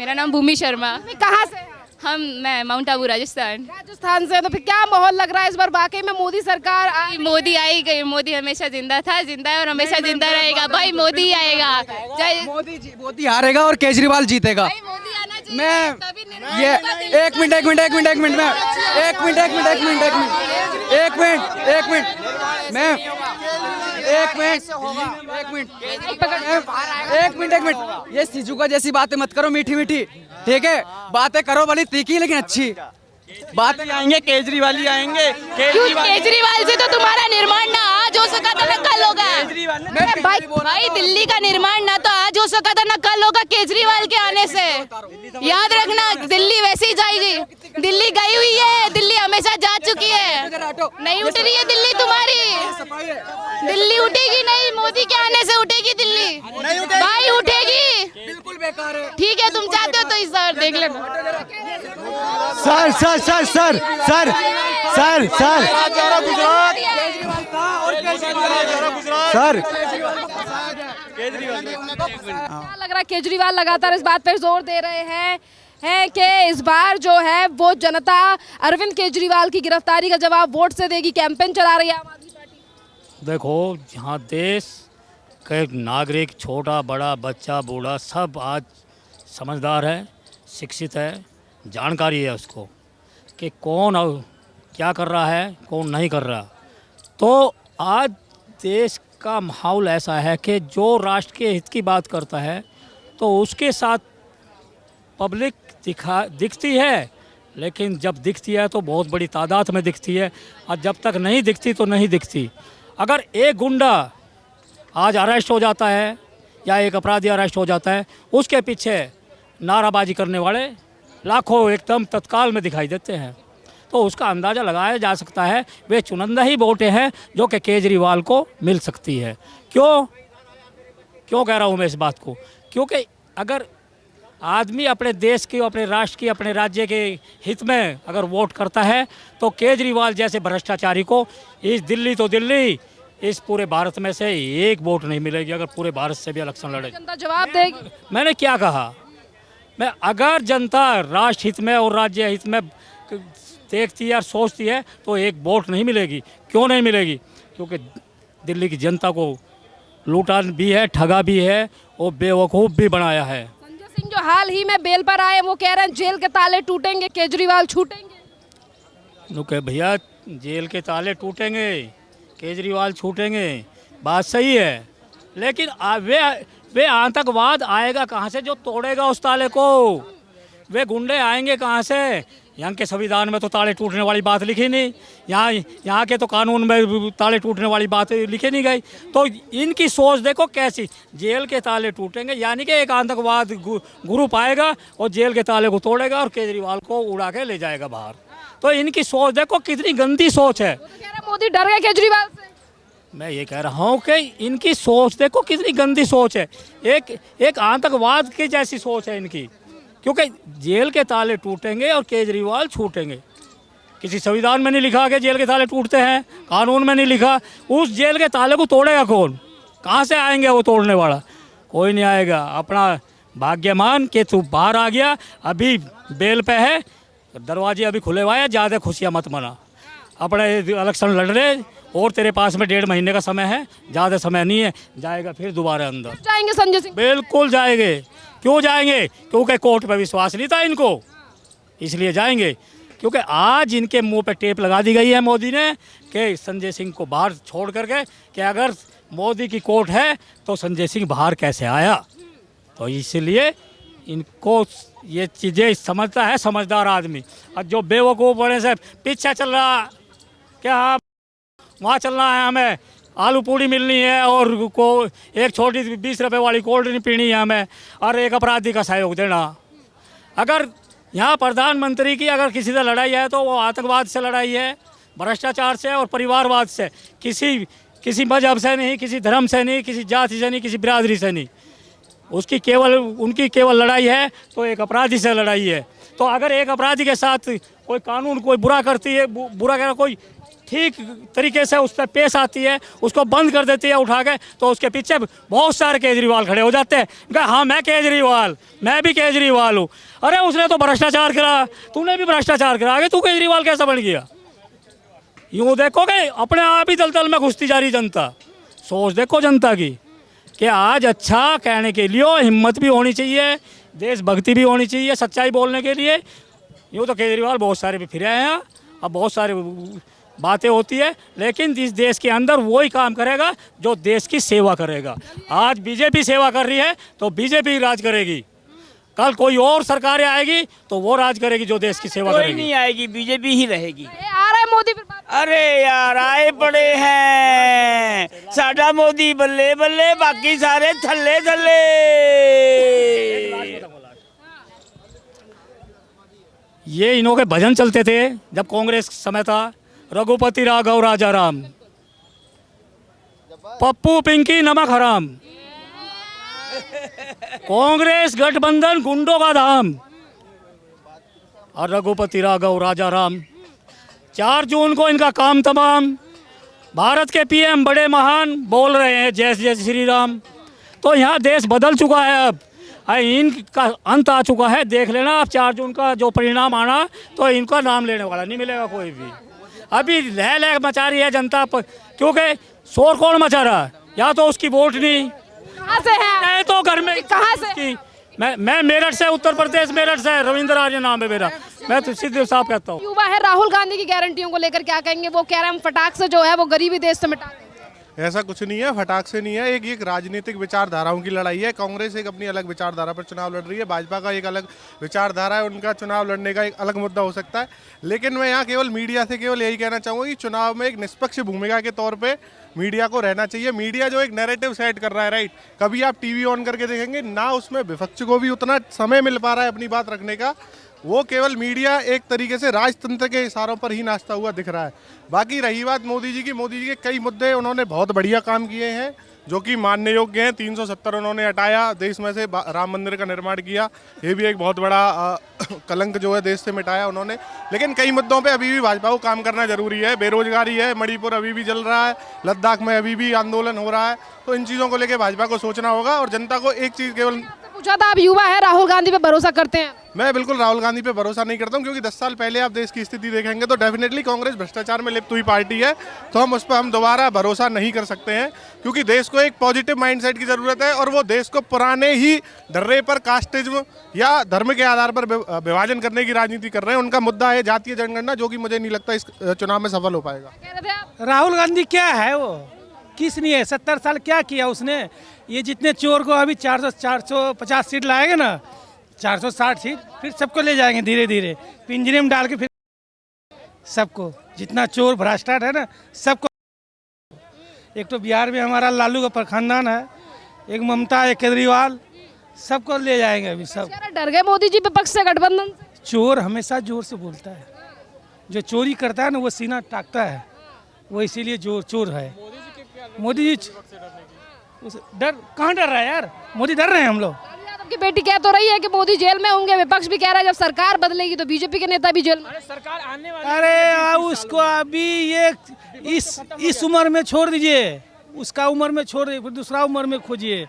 मेरा नाम भूमि शर्मा। कहाँ से हैं आप? मैं माउंट आबू राजस्थान। राजस्थान से। तो फिर क्या माहौल लग रहा है इस बार वाकई में मोदी सरकार मोदी आई गई, मोदी हमेशा जिंदा था, जिंदा है और हमेशा जिंदा रहेगा। भाई मोदी ही आएगा। जय मोदी हारेगा और केजरीवाल जीतेगा। भाई मोदी आना चाहिए, मैं तभी निर्णय ये होगा दिल्ली एक मिनट मैं एक मिनट ये सिजुका जैसी बातें मत करो मीठी मीठी, ठीक है? बातें करो भली तीखी लेकिन अच्छी बातें। आएंगे केजरीवाल ही आएंगे। क्यों केजरीवाल से तो तुम्हारा निर्माण ना आज हो सका था ना कल होगा। भाई दिल्ली का निर्माण ना तो आज हो सका था ना कल होगा केजरीवाल के आने से। याद रखना, दिल्ली वैसे ही जाएगी। दिल्ली गई हुई है, दिल्ली हमेशा जा चुकी है। नहीं उठ रही है दिल्ली तुम्हारी। दिल्ली उठेगी नहीं, मोदी के आने से उठेगी दिल्ली। भाई उठेगी, बिल्कुल बेकार है। ठीक है तुम चाहते हो तो इस बार देख लेना। Sir sir sir sir sir sir sir sir क्या लग रहा है? केजरीवाल लगातार इस बात पर जोर दे रहे हैं कि इस बार जो है वो जनता अरविंद केजरीवाल की गिरफ्तारी का जवाब वोट से देगी। कैंपेन चला रही है आम आदमी पार्टी। देखो, यहाँ देश का नागरिक, छोटा बड़ा बच्चा बूढ़ा सब आज समझदार है, शिक्षित है, जानकारी है उसको कि कौन क्या कर रहा है, कौन नहीं कर रहा। तो आज देश का माहौल ऐसा है कि जो राष्ट्र के हित की बात करता है तो उसके साथ पब्लिक दिखती है, लेकिन जब दिखती है तो बहुत बड़ी तादाद में दिखती है, और जब तक नहीं दिखती तो नहीं दिखती। अगर एक गुंडा आज अरेस्ट हो जाता है या एक अपराधी अरेस्ट हो जाता है, उसके पीछे नाराबाजी करने वाले लाखों एकदम तत्काल में दिखाई देते हैं। तो उसका अंदाज़ा लगाया जा सकता है वे चुनिंदा ही वोटें हैं जो कि केजरीवाल को मिल सकती है। क्यों कह रहा हूँ मैं इस बात को? क्योंकि अगर आदमी अपने देश की, अपने राष्ट्र की, अपने राज्य के हित में अगर वोट करता है तो केजरीवाल जैसे भ्रष्टाचारी को इस दिल्ली तो दिल्ली, इस पूरे भारत में से एक वोट नहीं मिलेगी। अगर पूरे भारत से भी इलेक्शन लड़े, जनता जवाब देगी। मैंने क्या कहा? मैं अगर जनता राष्ट्र हित में और राज्य हित में देखती है और सोचती है तो एक वोट नहीं मिलेगी। क्यों नहीं मिलेगी? क्योंकि दिल्ली की जनता को लूटा भी है, ठगा भी है और बेवकूफ़ भी बनाया है। संजय सिंह जो हाल ही में बेल पर आए, वो कह रहे हैं जेल के ताले टूटेंगे, केजरीवाल छूटेंगे। तो कह भैया, जेल के ताले टूटेंगे, केजरीवाल छूटेंगे, बात सही है, लेकिन वे आतंकवाद आएगा कहाँ से जो तोड़ेगा उस ताले को? वे गुंडे आएंगे कहाँ से? यहाँ के संविधान में तो ताले टूटने वाली बात लिखी नहीं, यहाँ के तो कानून में ताले टूटने वाली बात लिखी नहीं गई। तो इनकी सोच देखो कैसी, जेल के ताले टूटेंगे, यानी कि एक आतंकवाद ग्रुप आएगा और जेल के ताले को तोड़ेगा और केजरीवाल को उड़ा के ले जाएगा बाहर। तो इनकी सोच देखो कितनी गंदी सोच है। मोदी डर गए केजरीवाल से। मैं ये कह रहा हूँ कि इनकी सोच देखो कितनी गंदी सोच है, एक आतंकवाद की जैसी सोच है इनकी। क्योंकि जेल के ताले टूटेंगे और केजरीवाल छूटेंगे। किसी संविधान में नहीं लिखा कि जेल के ताले टूटते हैं, कानून में नहीं लिखा। उस जेल के ताले को तोड़ेगा कौन? कहाँ से आएंगे वो तोड़ने वाला? कोई नहीं आएगा। अपना भाग्यमान कि तू बाहर आ गया, अभी बेल पे है, दरवाजे अभी खुले हुए हैं, ज़्यादा खुशियाँ मत मना। अपने इलेक्शन लड़ रहे और तेरे पास में 1.5 महीने का समय है, ज़्यादा समय नहीं है, जाएगा फिर दोबारा अंदर। जाएंगे संजय सिंह? बिल्कुल जाएंगे। क्यों जाएंगे? क्योंकि कोर्ट पे विश्वास नहीं था इनको, इसलिए जाएंगे। क्योंकि आज इनके मुंह पे टेप लगा दी गई है मोदी ने कि संजय सिंह को बाहर छोड़ करके, कि अगर मोदी की कोर्ट है तो संजय सिंह बाहर कैसे आया। तो इसलिए इनको ये चीज़ें समझता है समझदार आदमी। और जो बेवकूफ़ बड़े से पीछे चल रहा क्या, हाँ वहाँ चलना है, हमें आलू पूड़ी मिलनी है और को एक छोटी 20 रुपए वाली कोल्ड ड्रिंक पीनी है हमें, और एक अपराधी का सहयोग देना। अगर यहाँ प्रधानमंत्री की अगर किसी से लड़ाई है तो वो आतंकवाद से लड़ाई है, भ्रष्टाचार से और परिवारवाद से। किसी मजहब से नहीं, किसी धर्म से नहीं, किसी जाति से नहीं, किसी बिरादरी से नहीं। उनकी केवल लड़ाई है तो एक अपराधी से लड़ाई है। तो अगर एक अपराधी के साथ कोई कानून कोई बुरा करती है, बुरा कह कोई ठीक तरीके से उस पर पेश आती है, उसको बंद कर देती है उठा के, तो उसके पीछे बहुत सारे केजरीवाल खड़े हो जाते हैं। कहा हाँ मैं केजरीवाल, मैं भी केजरीवाल हूँ। अरे उसने तो भ्रष्टाचार करा, तूने भी भ्रष्टाचार करा, आगे तू केजरीवाल कैसा बन गया? यूँ देखोगे अपने आप ही दलदल में घुसती जा रही जनता। सोच देखो जनता की कि आज अच्छा कहने के लिए हिम्मत भी होनी चाहिए, देशभक्ति भी होनी चाहिए, सच्चाई बोलने के लिए। यूँ तो केजरीवाल बहुत सारे भी फिरे हैं, अब बहुत सारे बातें होती है, लेकिन इस देश के अंदर वही काम करेगा जो देश की सेवा करेगा। आज बीजेपी सेवा कर रही है तो बीजेपी राज करेगी, कल कोई और सरकार आएगी तो वो राज करेगी जो देश की सेवा कोई करेगी। नहीं आएगी, बीजेपी ही रहेगी। आ रहा है मोदी फिर बात। अरे यार आए पड़े हैं, साडा मोदी बल्ले बल्ले, बाकी सारे थल्ले थल्ले। ये इन्हों के भजन चलते थे जब कांग्रेस समय था, रघुपति राघव राजा राम, पप्पू पिंकी नमक हराम, कांग्रेस गठबंधन गुंडों का धाम, और रघुपति राघव राजा राम। 4 जून को इनका काम तमाम, भारत के पीएम बड़े महान बोल रहे हैं जय जय श्री राम। तो यहाँ देश बदल चुका है, अब इनका अंत आ चुका है। देख लेना आप 4 जून का जो परिणाम आना, तो इनका नाम लेने वाला नहीं मिलेगा कोई भी। अभी लह लह मचा रही है जनता पर, क्योंकि शोर कौन मचा रहा है? या तो उसकी वोट नहीं, कहाँ से हैं? नहीं तो घर में। कहाँ से? की मैं मेरठ से, उत्तर प्रदेश मेरठ से, रविंद्र आर्य नाम है मेरा। मैं तो सीधे साफ कहता हूँ। युवा है, राहुल गांधी की गारंटियों को लेकर क्या कहेंगे? वो कह रहे हैं हम फटाक से जो है वो गरीबी देश से मिटा देंगे। ऐसा कुछ नहीं है, फटाक से नहीं है। एक राजनीतिक विचारधाराओं की लड़ाई है। कांग्रेस एक अपनी अलग विचारधारा पर चुनाव लड़ रही है, भाजपा का एक अलग विचारधारा है, उनका चुनाव लड़ने का एक अलग मुद्दा हो सकता है। लेकिन मैं यहाँ केवल मीडिया से केवल यही कहना चाहूँगा कि चुनाव में एक निष्पक्ष भूमिका के तौर पे मीडिया को रहना चाहिए। मीडिया जो एक नैरेटिव सेट कर रहा है, राइट, कभी आप टीवी ऑन करके देखेंगे ना, उसमें विपक्ष को भी उतना समय मिल पा रहा है अपनी बात रखने का। वो केवल मीडिया एक तरीके से राजतंत्र के इशारों पर ही नाचता हुआ दिख रहा है। बाकी रही बात मोदी जी की, मोदी जी के कई मुद्दे उन्होंने बहुत बढ़िया काम किए हैं जो कि मानने योग्य हैं। 370 उन्होंने हटाया देश में से, राम मंदिर का निर्माण किया, ये भी एक बहुत बड़ा कलंक जो है देश से मिटाया उन्होंने। लेकिन कई मुद्दों पे अभी भी भाजपा को काम करना जरूरी है। बेरोजगारी है, मणिपुर अभी भी जल रहा है, लद्दाख में अभी भी आंदोलन हो रहा है। तो इन चीज़ों को लेकर भाजपा को सोचना होगा और जनता को एक चीज़ केवल पूछा था, आप युवा है, राहुल गांधी पे भरोसा करते हैं? मैं बिल्कुल राहुल गांधी पे भरोसा नहीं करता हूं, क्योंकि 10 साल पहले आप देश की स्थिति देखेंगे तो डेफिनेटली कांग्रेस भ्रष्टाचार में लिप्त हुई पार्टी है। तो हम उस पर दोबारा भरोसा नहीं कर सकते हैं, क्योंकि देश को एक पॉजिटिव माइंडसेट की ज़रूरत है। और वो देश को पुराने ही ढर्रे पर कास्टिज्म या धर्म के आधार पर विभाजन करने की राजनीति कर रहे हैं। उनका मुद्दा है जातीय जनगणना, जो कि मुझे नहीं लगता इस चुनाव में सफल हो पाएगा। कह रहे थे आप? राहुल गांधी क्या है, वो किस लिए 70 साल क्या किया उसने? ये जितने चोर को अभी 450 सीट लाएंगे ना, 460 सीट, फिर सबको ले जाएंगे धीरे धीरे पिंजरे में डाल के, फिर सबको जितना चोर भ्रष्टाचार है ना सबको। एक तो बिहार में हमारा लालू का खानदान है, एक ममता, एक केजरीवाल, सबको ले जाएंगे अभी सब। डर गए मोदी जी विपक्ष से, गठबंधन से? चोर हमेशा जोर से बोलता है, जो चोरी करता है ना वो सीना टाकता है, वो इसीलिए चोर है। मोदी जी डर कहाँ डर रहा है यार, मोदी डर रहे हैं हम लोग। आपकी बेटी कह तो रही है कि मोदी जेल में होंगे, विपक्ष भी कह रहा है जब सरकार बदलेगी तो बीजेपी के नेता भी जेल में। सरकार आने वाली, अरे उसको अभी ये इस उम्र में छोड़ दीजिए, उसका उम्र में छोड़ दीजिए, फिर दूसरा उम्र में खोजिए।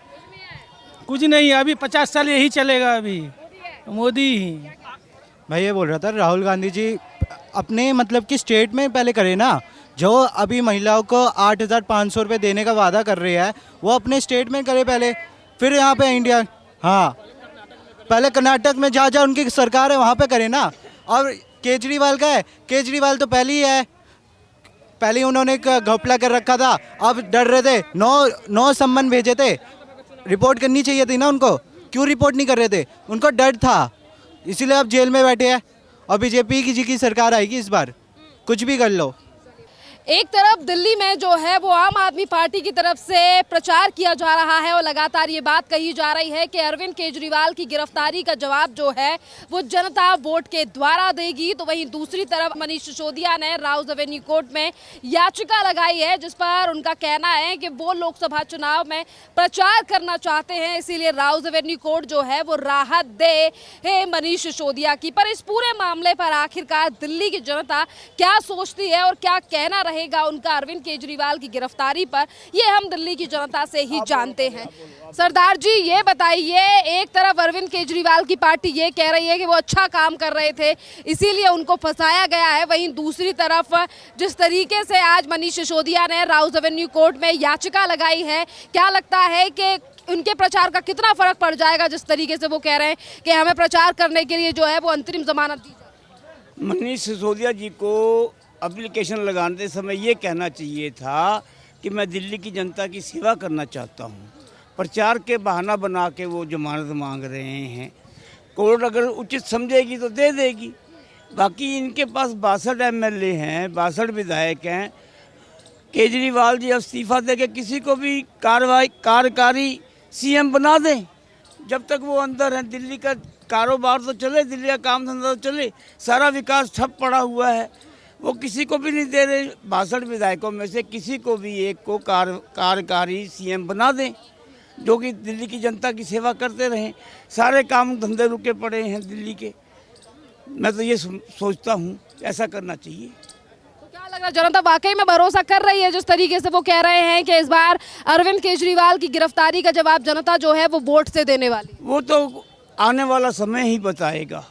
कुछ नहीं, अभी 50 साल यही चलेगा, अभी मोदी ही। मैं ये बोल रहा था, राहुल गांधी जी अपने मतलब कि स्टेट में पहले करे ना, जो अभी महिलाओं को 8,500 रुपये देने का वादा कर रही है, वो अपने स्टेट में करे पहले, फिर यहाँ पे इंडिया। हाँ, पहले कर्नाटक में जहाँ उनकी सरकार है वहाँ पे करे ना। और केजरीवाल का है, केजरीवाल तो पहले ही है, पहले ही उन्होंने एक घपला कर रखा था, अब डर रहे थे। 9 सम्मन भेजे थे, रिपोर्ट करनी चाहिए थी ना उनको, क्यों रिपोर्ट नहीं कर रहे थे? उनको डर था, इसीलिए अब जेल में बैठे हैं। और बीजेपी की सरकार आएगी इस बार, कुछ भी कर लो। एक तरफ दिल्ली में जो है वो आम आदमी पार्टी की तरफ से प्रचार किया जा रहा है और लगातार ये बात कही जा रही है कि अरविंद केजरीवाल की गिरफ्तारी का जवाब जो है वो जनता वोट के द्वारा देगी। तो वहीं दूसरी तरफ मनीष सिसोदिया ने राउज एवेन्यू कोर्ट में याचिका लगाई है, जिस पर उनका कहना है कि वो लोकसभा चुनाव में प्रचार करना चाहते हैं, इसीलिए राउज एवेन्यू कोर्ट जो है वो राहत दे मनीष सिसोदिया की। पर इस पूरे मामले पर आखिरकार दिल्ली की जनता क्या सोचती है और क्या कहना रहेगा उनका अरविंद केजरीवाल की गिरफ्तारी पर, ये हम दिल्ली की जनता से ही जानते हैं। सरदार जी ये बताइए, एक तरफ अरविंद केजरीवाल की पार्टी ये कह रही है कि वो अच्छा काम कर रहे थे इसीलिए उनको फंसाया गया है, वहीं दूसरी तरफ जिस तरीके से आज मनीष सिसोदिया ने राउज एवेन्यू कोर्ट में याचिका लगाई है, क्या लगता है कि उनके प्रचार का कितना फर्क पड़ जाएगा, जिस तरीके से वो कह रहे हैं कि हमें प्रचार करने के लिए जो है वो अंतरिम जमानत दी जाए? मनीष सिसोदिया जी को एप्लीकेशन लगाने समय ये कहना चाहिए था कि मैं दिल्ली की जनता की सेवा करना चाहता हूँ। प्रचार के बहाना बना के वो जमानत मांग रहे हैं। कोर्ट अगर उचित समझेगी तो दे देगी। बाकी इनके पास 62 MLA हैं, 62 विधायक हैं। केजरीवाल जी इस्तीफा देके किसी को भी कार्यकारी CM बना दें, जब तक वो अंदर हैं। दिल्ली का कारोबार तो चले, दिल्ली का काम धंधा तो चले, सारा विकास ठप पड़ा हुआ है। वो किसी को भी नहीं दे रहे। 62 विधायकों में से किसी को भी एक को कार्यकारी CM बना दें, जो कि दिल्ली की जनता की सेवा करते रहें। सारे काम धंधे रुके पड़े हैं दिल्ली के। मैं तो ये सोचता हूँ ऐसा करना चाहिए। तो क्या लग रहा है, जनता वाकई में भरोसा कर रही है जिस तरीके से वो कह रहे हैं कि इस बार अरविंद केजरीवाल की गिरफ्तारी का जवाब जनता जो है वो वोट से देने वाली? वो तो आने वाला समय ही बताएगा,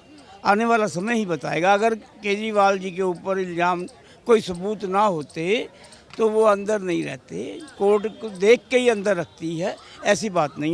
आने वाला समय ही बताएगा। अगर केजरीवाल जी के ऊपर इल्ज़ाम कोई सबूत ना होते तो वो अंदर नहीं रहते। कोर्ट को देख के ही अंदर रखती है, ऐसी बात नहीं है।